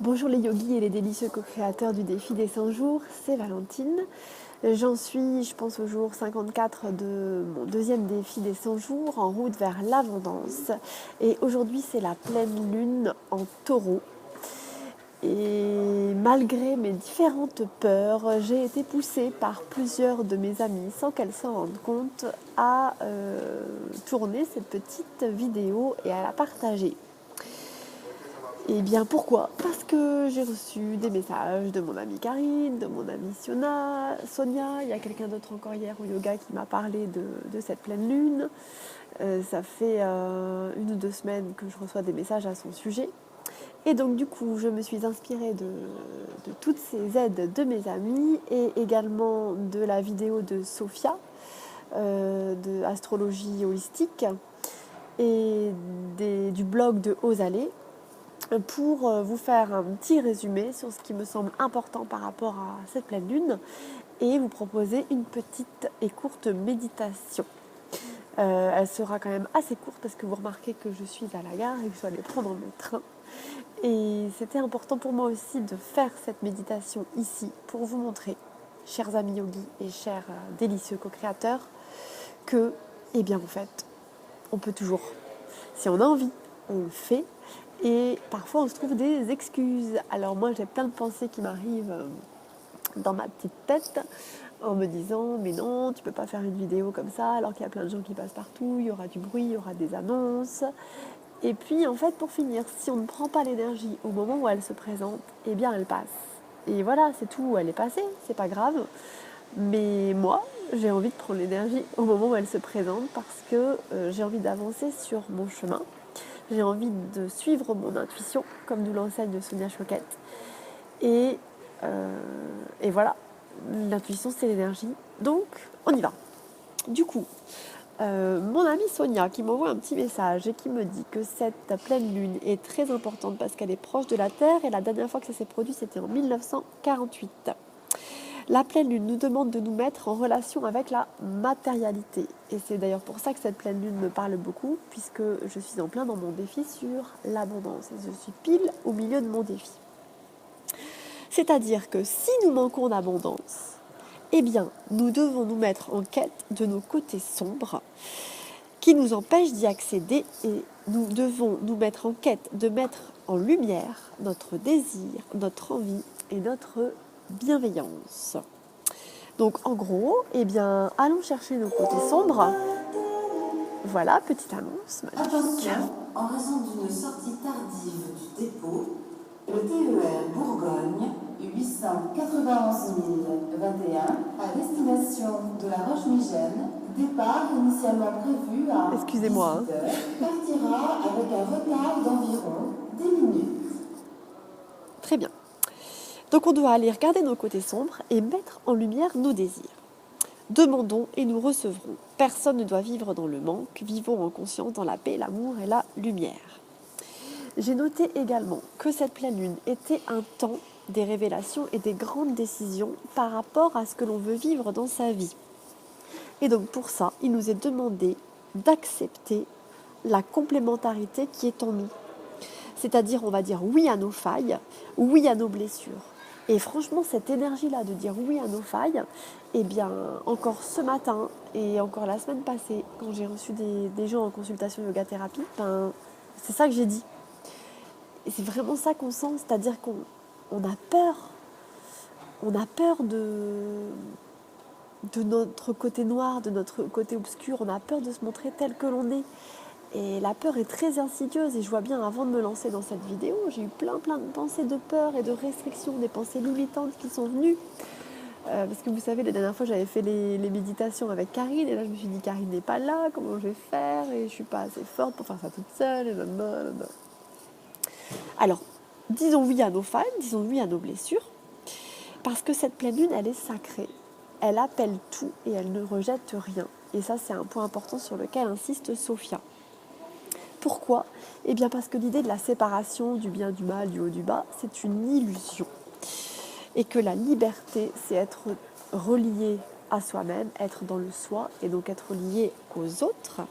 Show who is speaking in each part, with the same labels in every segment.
Speaker 1: Bonjour les yogis et les délicieux co-créateurs du défi des 100 jours, c'est Valentine. J'en suis, je pense, au jour 54 de mon deuxième défi des 100 jours, en route vers l'abondance. Et aujourd'hui, c'est la pleine lune en taureau. Et malgré mes différentes peurs, j'ai été poussée par plusieurs de mes amis, sans qu'elles s'en rendent compte, à tourner cette petite vidéo et à la partager. Et bien pourquoi? Parce que j'ai reçu des messages de mon amie Karine, de mon amie Sonia, il y a quelqu'un d'autre encore hier au yoga qui m'a parlé de cette pleine lune. Ça fait 1 ou 2 semaines que je reçois des messages à son sujet. Et donc du coup, je me suis inspirée de toutes ces aides de mes amis et également de la vidéo de Sophia, de Astrologie Holistique, et du blog de Osalé, pour vous faire un petit résumé sur ce qui me semble important par rapport à cette pleine lune et vous proposer une petite et courte méditation. Elle sera quand même assez courte parce que vous remarquez que je suis à la gare et que je dois aller prendre mon train. Et c'était important pour moi aussi de faire cette méditation ici pour vous montrer, chers amis yogis et chers délicieux co-créateurs, que, eh bien en fait, on peut toujours, si on a envie, on le fait. Et parfois, on se trouve des excuses. Alors moi, j'ai plein de pensées qui m'arrivent dans ma petite tête en me disant « Mais non, tu peux pas faire une vidéo comme ça alors qu'il y a plein de gens qui passent partout, il y aura du bruit, il y aura des annonces. » Et puis, en fait, pour finir, si on ne prend pas l'énergie au moment où elle se présente, eh bien, elle passe. Et voilà, c'est tout, elle est passée, c'est pas grave. Mais moi, j'ai envie de prendre l'énergie au moment où elle se présente parce que j'ai envie d'avancer sur mon chemin. J'ai envie de suivre mon intuition, comme nous l'enseigne Sonia Choquette. Et voilà, l'intuition, c'est l'énergie. Donc, on y va. Du coup, mon amie Sonia qui m'envoie un petit message et qui me dit que cette pleine lune est très importante parce qu'elle est proche de la Terre et la dernière fois que ça s'est produit, c'était en 1948. La pleine lune nous demande de nous mettre en relation avec la matérialité. Et c'est d'ailleurs pour ça que cette pleine lune me parle beaucoup, puisque je suis en plein dans mon défi sur l'abondance. Et je suis pile au milieu de mon défi. C'est-à-dire que si nous manquons d'abondance, eh bien, nous devons nous mettre en quête de nos côtés sombres qui nous empêchent d'y accéder et nous devons nous mettre en quête de mettre en lumière notre désir, notre envie et notre bienveillance. Donc en gros, eh bien, allons chercher nos côtés sombres. Voilà, petite annonce magnifique.
Speaker 2: Attention, en raison d'une sortie tardive du dépôt, le TER Bourgogne 891 021 à destination de la Roche-Migène, départ initialement prévu à
Speaker 1: Excusez-moi.
Speaker 2: 18h, partira avec un retard d'environ 10 minutes.
Speaker 1: Très bien. Donc on doit aller regarder nos côtés sombres et mettre en lumière nos désirs. Demandons et nous recevrons. Personne ne doit vivre dans le manque. Vivons en conscience dans la paix, l'amour et la lumière. J'ai noté également que cette pleine lune était un temps des révélations et des grandes décisions par rapport à ce que l'on veut vivre dans sa vie. Et donc pour ça, il nous est demandé d'accepter la complémentarité qui est en nous. C'est-à-dire, on va dire oui à nos failles, oui à nos blessures. Et franchement, cette énergie-là de dire oui à nos failles, eh bien, encore ce matin et encore la semaine passée, quand j'ai reçu des gens en consultation yoga-thérapie, ben, c'est ça que j'ai dit. Et c'est vraiment ça qu'on sent, c'est-à-dire qu'on a peur. On a peur de notre côté noir, de notre côté obscur, on a peur de se montrer tel que l'on est. Et la peur est très insidieuse et je vois bien avant de me lancer dans cette vidéo, j'ai eu plein de pensées de peur et de restrictions, des pensées limitantes qui sont venues. Parce que vous savez, la dernière fois j'avais fait les méditations avec Karine et là je me suis dit Karine n'est pas là, comment je vais faire et je suis pas assez forte pour faire ça toute seule. Et blablabla. Alors, disons oui à nos failles, disons oui à nos blessures, parce que cette pleine lune, elle est sacrée. Elle appelle tout et elle ne rejette rien. Et ça, c'est un point important sur lequel insiste Sophia. Pourquoi ? Eh bien parce que l'idée de la séparation du bien, du mal, du haut, du bas, c'est une illusion. Et que la liberté, c'est être relié à soi-même, être dans le soi et donc être lié aux autres.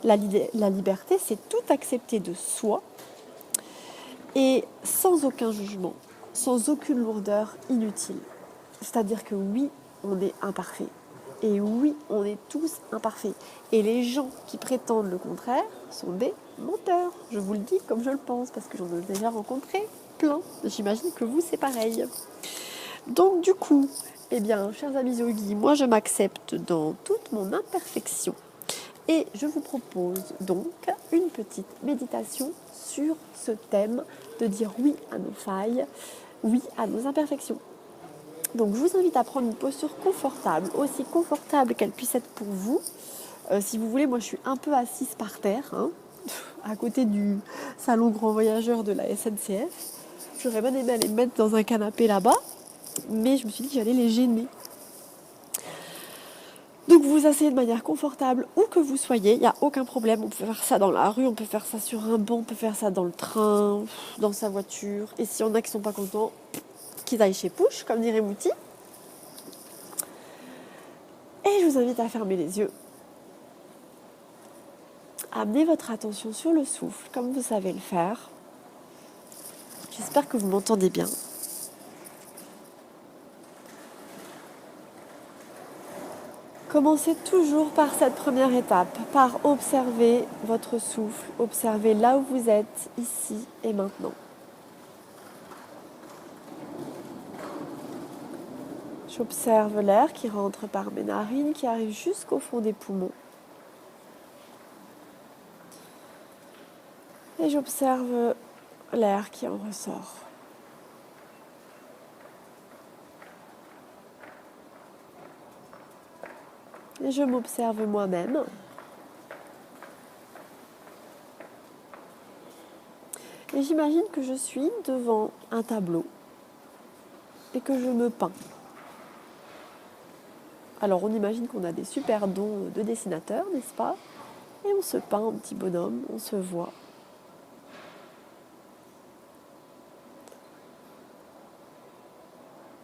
Speaker 1: La liberté, c'est tout accepter de soi et sans aucun jugement, sans aucune lourdeur inutile. C'est-à-dire que oui, on est imparfait. Et oui, on est tous imparfaits. Et les gens qui prétendent le contraire sont des menteurs. Je vous le dis comme je le pense, parce que j'en ai déjà rencontré plein. J'imagine que vous, c'est pareil. Donc du coup, eh bien, chers amis yogis, moi je m'accepte dans toute mon imperfection. Et je vous propose donc une petite méditation sur ce thème de dire oui à nos failles, oui à nos imperfections. Donc je vous invite à prendre une posture confortable, aussi confortable qu'elle puisse être pour vous. Si vous voulez, moi je suis un peu assise par terre, à côté du salon grand voyageur de la SNCF. J'aurais bien aimé aller me mettre dans un canapé là-bas, mais je me suis dit que j'allais les gêner. Donc vous vous asseyez de manière confortable où que vous soyez, il n'y a aucun problème. On peut faire ça dans la rue, on peut faire ça sur un banc, on peut faire ça dans le train, dans sa voiture. Et s'il y en a qui ne sont pas contents, qu'ils aillent chez Push, comme dirait Mouti. Et je vous invite à fermer les yeux. Amenez votre attention sur le souffle, comme vous savez le faire. J'espère que vous m'entendez bien. Commencez toujours par cette première étape, par observer votre souffle, observer là où vous êtes, ici et maintenant. J'observe l'air qui rentre par mes narines, qui arrive jusqu'au fond des poumons. Et j'observe l'air qui en ressort. Et je m'observe moi-même. Et j'imagine que je suis devant un tableau et que je me peins. Alors on imagine qu'on a des super dons de dessinateur, n'est-ce pas? Et on se peint un petit bonhomme, on se voit.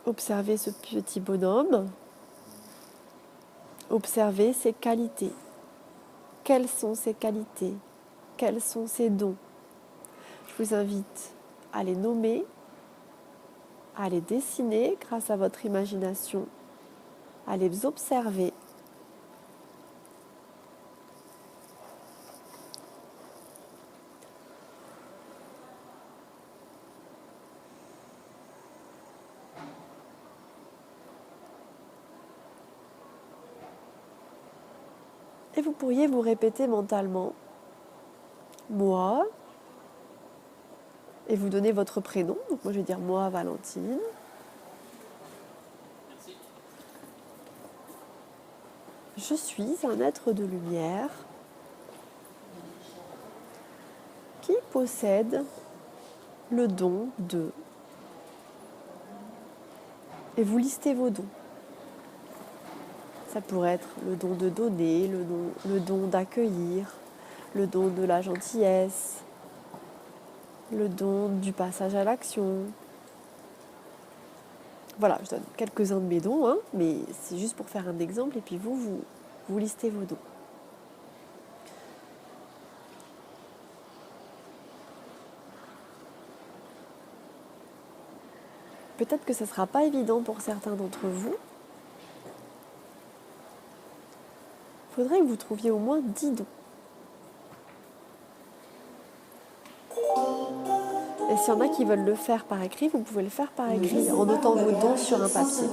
Speaker 1: Observez ce petit bonhomme. Observez ses qualités. Quelles sont ses qualités? Quels sont ses dons? Je vous invite à les nommer, à les dessiner grâce à votre imagination, à les observer. Et vous pourriez vous répéter mentalement « moi » et vous donner votre prénom. Donc moi je vais dire « moi Valentine ». Je suis un être de lumière qui possède le don de... Et vous listez vos dons. Ça pourrait être le don de donner, le don d'accueillir, le don de la gentillesse, le don du passage à l'action. Voilà, je donne quelques-uns de mes dons, mais c'est juste pour faire un exemple et puis vous listez vos dons. Peut-être que ce ne sera pas évident pour certains d'entre vous. Il faudrait que vous trouviez au moins 10 dons. Et s'il y en a qui veulent le faire par écrit, vous pouvez le faire par écrit en notant vos dons sur un papier.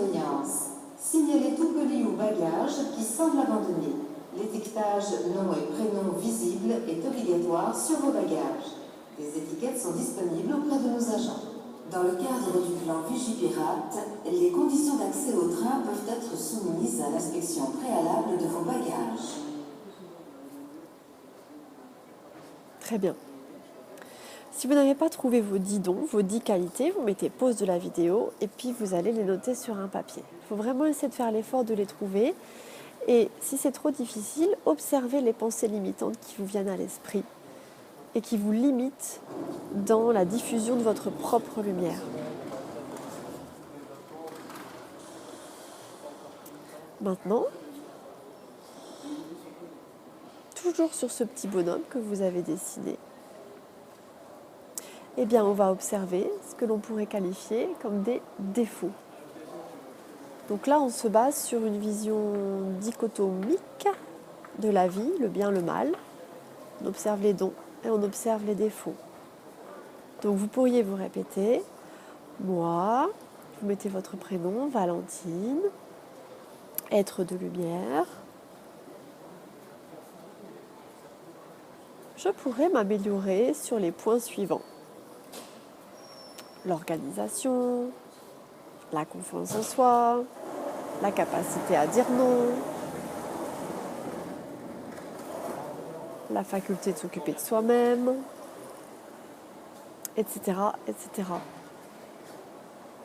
Speaker 2: Signalez tout colis ou bagage qui semble abandonné. L'étiquetage nom et prénom visible est obligatoire sur vos bagages. Des étiquettes sont disponibles auprès de nos agents. Dans le cadre du plan Vigipirate, les conditions d'accès au train peuvent être soumises à l'inspection préalable de vos bagages.
Speaker 1: Très bien. Si vous n'avez pas trouvé vos 10 dons, vos 10 qualités, vous mettez pause de la vidéo et puis vous allez les noter sur un papier. Il faut vraiment essayer de faire l'effort de les trouver. Et si c'est trop difficile, observez les pensées limitantes qui vous viennent à l'esprit et qui vous limitent dans la diffusion de votre propre lumière. Maintenant, toujours sur ce petit bonhomme que vous avez dessiné, eh bien, on va observer ce que l'on pourrait qualifier comme des défauts. Donc là, on se base sur une vision dichotomique de la vie, le bien, le mal. On observe les dons et on observe les défauts. Donc vous pourriez vous répéter, moi, vous mettez votre prénom, Valentine, être de lumière. Je pourrais m'améliorer sur les points suivants. L'organisation, la confiance en soi, la capacité à dire non, la faculté de s'occuper de soi-même, etc., etc.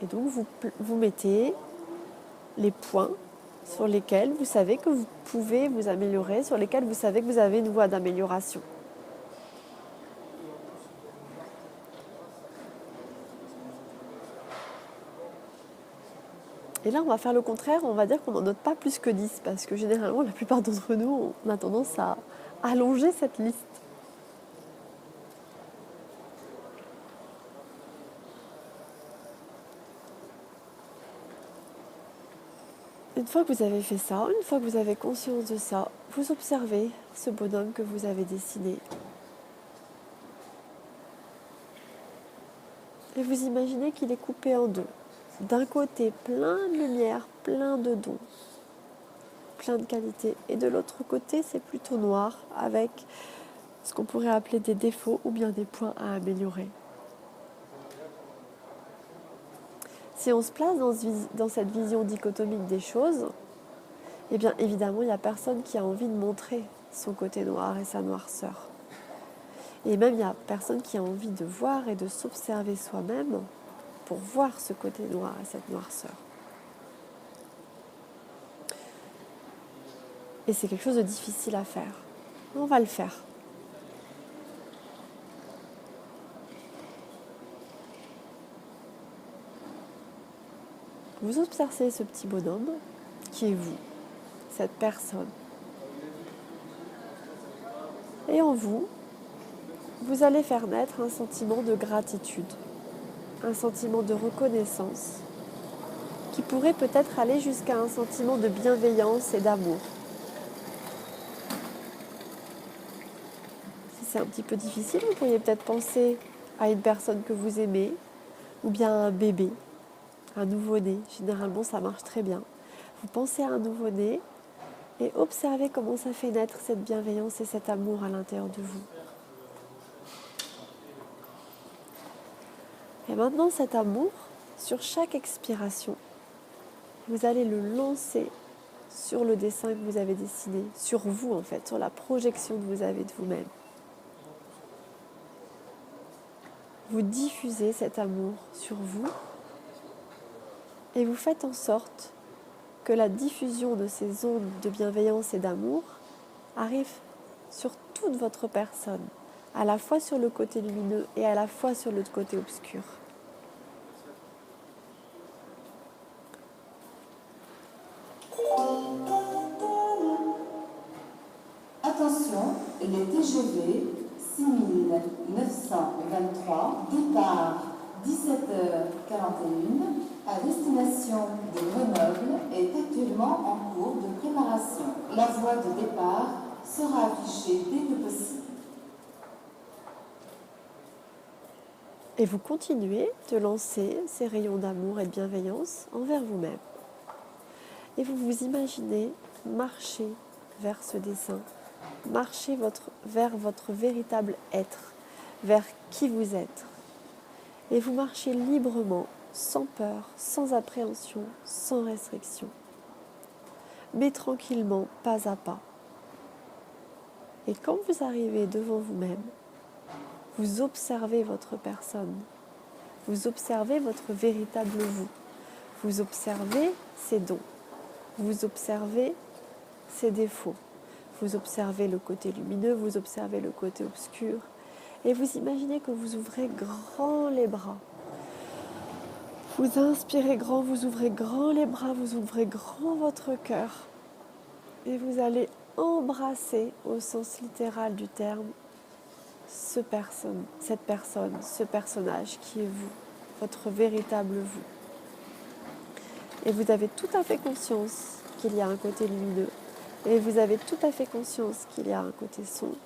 Speaker 1: Et donc vous mettez les points sur lesquels vous savez que vous pouvez vous améliorer, sur lesquels vous savez que vous avez une voie d'amélioration. Et là, on va faire le contraire, on va dire qu'on n'en note pas plus que 10, parce que généralement, la plupart d'entre nous, on a tendance à allonger cette liste. Une fois que vous avez fait ça, une fois que vous avez conscience de ça, vous observez ce bonhomme que vous avez dessiné. Et vous imaginez qu'il est coupé en deux. D'un côté, plein de lumière, plein de dons, plein de qualités. Et de l'autre côté, c'est plutôt noir, avec ce qu'on pourrait appeler des défauts ou bien des points à améliorer. Si on se place dans cette vision dichotomique des choses, eh bien évidemment, il n'y a personne qui a envie de montrer son côté noir et sa noirceur. Et même, il n'y a personne qui a envie de voir et de s'observer soi-même pour voir ce côté noir et cette noirceur. Et c'est quelque chose de difficile à faire. On va le faire. Vous observez ce petit bonhomme qui est vous, cette personne. Et en vous, vous allez faire naître un sentiment de gratitude, un sentiment de reconnaissance qui pourrait peut-être aller jusqu'à un sentiment de bienveillance et d'amour. Si c'est un petit peu difficile, vous pourriez peut-être penser à une personne que vous aimez ou bien à un bébé, un nouveau-né. Généralement, ça marche très bien. Vous pensez à un nouveau-né et observez comment ça fait naître cette bienveillance et cet amour à l'intérieur de vous. Et maintenant, cet amour, sur chaque expiration, vous allez le lancer sur le dessin que vous avez dessiné, sur vous en fait, sur la projection que vous avez de vous-même. Vous diffusez cet amour sur vous et vous faites en sorte que la diffusion de ces ondes de bienveillance et d'amour arrive sur toute votre personne, à la fois sur le côté lumineux et à la fois sur le côté obscur.
Speaker 2: Attention, les TGV 6923, départ 17h41, à destination de Grenoble, est actuellement en cours de préparation. La voie de départ sera affichée dès que possible.
Speaker 1: Et vous continuez de lancer ces rayons d'amour et de bienveillance envers vous-même. Et vous vous imaginez marcher vers ce dessin, marcher vers votre véritable être, vers qui vous êtes. Et vous marchez librement, sans peur, sans appréhension, sans restriction, mais tranquillement, pas à pas. Et quand vous arrivez devant vous-même, vous observez votre personne, vous observez votre véritable vous, vous observez ses dons, vous observez ses défauts, vous observez le côté lumineux, vous observez le côté obscur, et vous imaginez que vous ouvrez grand les bras. Vous inspirez grand, vous ouvrez grand les bras, vous ouvrez grand votre cœur, et vous allez embrasser, au sens littéral du terme, cette personne, ce personnage qui est vous, votre véritable vous. Et vous avez tout à fait conscience qu'il y a un côté lumineux. Et vous avez tout à fait conscience qu'il y a un côté sombre.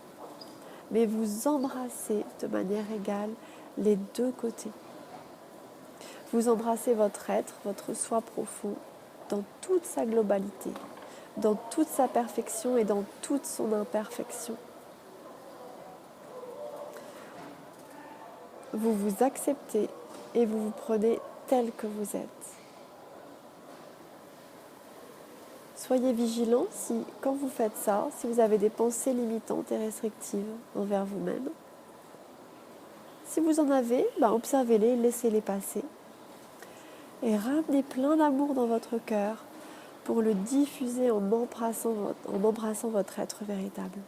Speaker 1: Mais vous embrassez de manière égale les deux côtés. Vous embrassez votre être, votre soi profond, dans toute sa globalité, dans toute sa perfection et dans toute son imperfection. Vous vous acceptez et vous vous prenez tel que vous êtes. Soyez vigilant si, quand vous faites ça, si vous avez des pensées limitantes et restrictives envers vous-même. Si vous en avez, observez-les, laissez-les passer. Et ramenez plein d'amour dans votre cœur pour le diffuser en embrassant votre être véritable.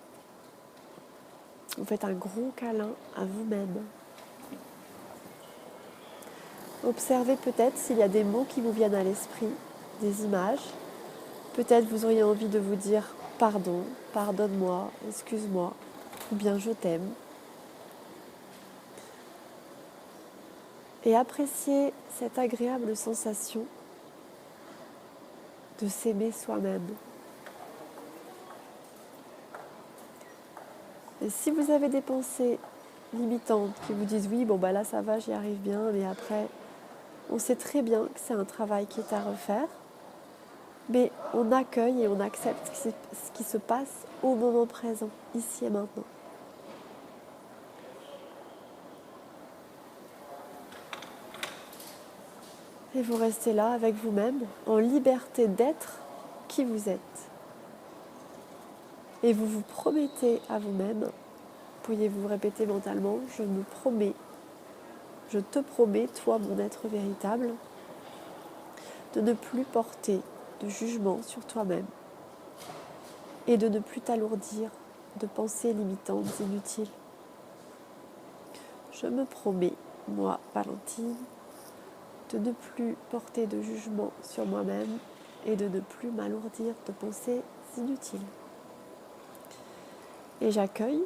Speaker 1: Vous faites un gros câlin à vous-même. Observez peut-être s'il y a des mots qui vous viennent à l'esprit, des images. Peut-être vous auriez envie de vous dire « pardon »,« pardonne-moi »,« excuse-moi » ou bien « je t'aime ». Et appréciez cette agréable sensation de s'aimer soi-même. Et si vous avez des pensées limitantes qui vous disent « oui, là ça va, j'y arrive bien », mais après, on sait très bien que c'est un travail qui est à refaire, mais on accueille et on accepte ce qui se passe au moment présent, ici et maintenant. Et vous restez là avec vous-même, en liberté d'être qui vous êtes. Et vous vous promettez à vous-même, pourriez-vous répéter mentalement, je me promets, je te promets, toi mon être véritable, de ne plus porter de jugement sur toi-même et de ne plus t'alourdir de pensées limitantes inutiles. Je me promets, moi, Valentine, de ne plus porter de jugement sur moi-même et de ne plus m'alourdir de pensées inutiles. Et j'accueille,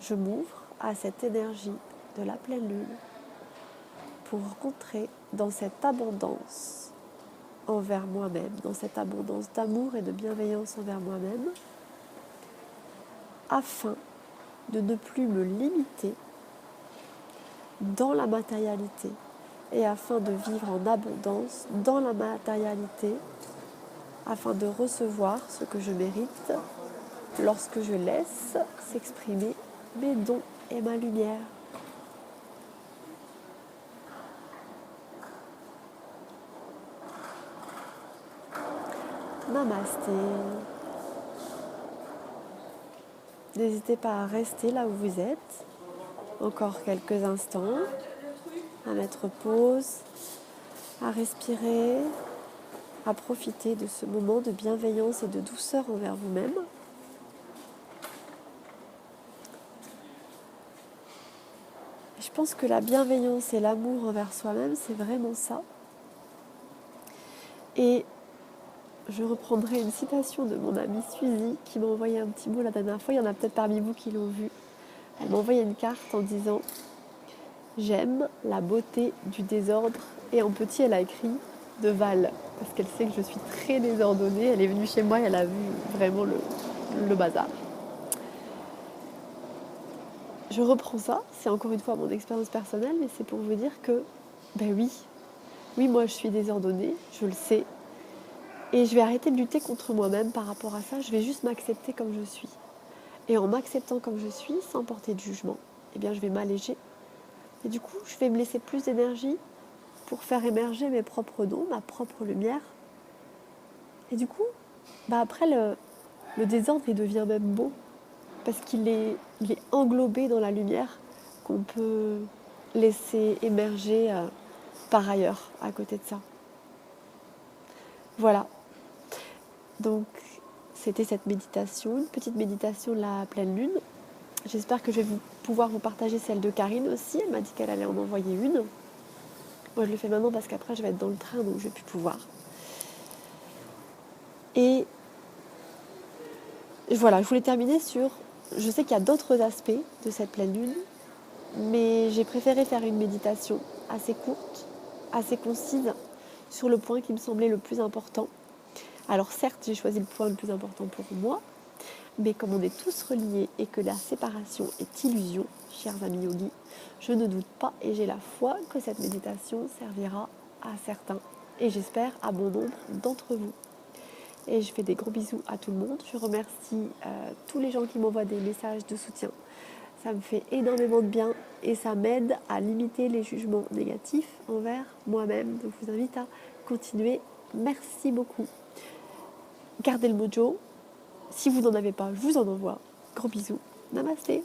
Speaker 1: je m'ouvre à cette énergie de la pleine lune pour rentrer dans cette abondance envers moi-même, dans cette abondance d'amour et de bienveillance envers moi-même, afin de ne plus me limiter dans la matérialité et afin de vivre en abondance dans la matérialité, afin de recevoir ce que je mérite lorsque je laisse s'exprimer mes dons et ma lumière. Namasté. N'hésitez pas à rester là où vous êtes, encore quelques instants, à mettre pause, à respirer, à profiter de ce moment de bienveillance et de douceur envers vous-même. Je pense que la bienveillance et l'amour envers soi-même, c'est vraiment ça. Et je reprendrai une citation de mon amie Suzy qui m'a envoyé un petit mot la dernière fois. Il y en a peut-être parmi vous qui l'ont vu. Elle m'a envoyé une carte en disant « J'aime la beauté du désordre ». Et en petit, elle a écrit « de Val ». Parce qu'elle sait que je suis très désordonnée. Elle est venue chez moi et elle a vu vraiment le bazar. Je reprends ça. C'est encore une fois mon expérience personnelle, mais c'est pour vous dire que, oui, moi je suis désordonnée, je le sais. Et je vais arrêter de lutter contre moi-même par rapport à ça. Je vais juste m'accepter comme je suis. Et en m'acceptant comme je suis, sans porter de jugement, je vais m'alléger. Et du coup, je vais me laisser plus d'énergie pour faire émerger mes propres dons, ma propre lumière. Et du coup, après, le désordre, il devient même beau. Parce qu'il est englobé dans la lumière qu'on peut laisser émerger par ailleurs, à côté de ça. Voilà. Donc, c'était cette méditation, une petite méditation de la pleine lune. J'espère que je vais pouvoir vous partager celle de Karine aussi. Elle m'a dit qu'elle allait en envoyer une. Moi, je le fais maintenant parce qu'après, je vais être dans le train, donc je ne vais plus pouvoir. Et voilà, je voulais terminer sur Je sais qu'il y a d'autres aspects de cette pleine lune, mais j'ai préféré faire une méditation assez courte, assez concise, sur le point qui me semblait le plus important. Alors certes, j'ai choisi le point le plus important pour moi, mais comme on est tous reliés et que la séparation est illusion, chers amis yogis, je ne doute pas et j'ai la foi que cette méditation servira à certains et j'espère à bon nombre d'entre vous. Et je fais des gros bisous à tout le monde. Je remercie tous les gens qui m'envoient des messages de soutien. Ça me fait énormément de bien et ça m'aide à limiter les jugements négatifs envers moi-même. Donc je vous invite à continuer. Merci beaucoup. Gardez le mojo. Si vous n'en avez pas, je vous en envoie. Gros bisous. Namasté.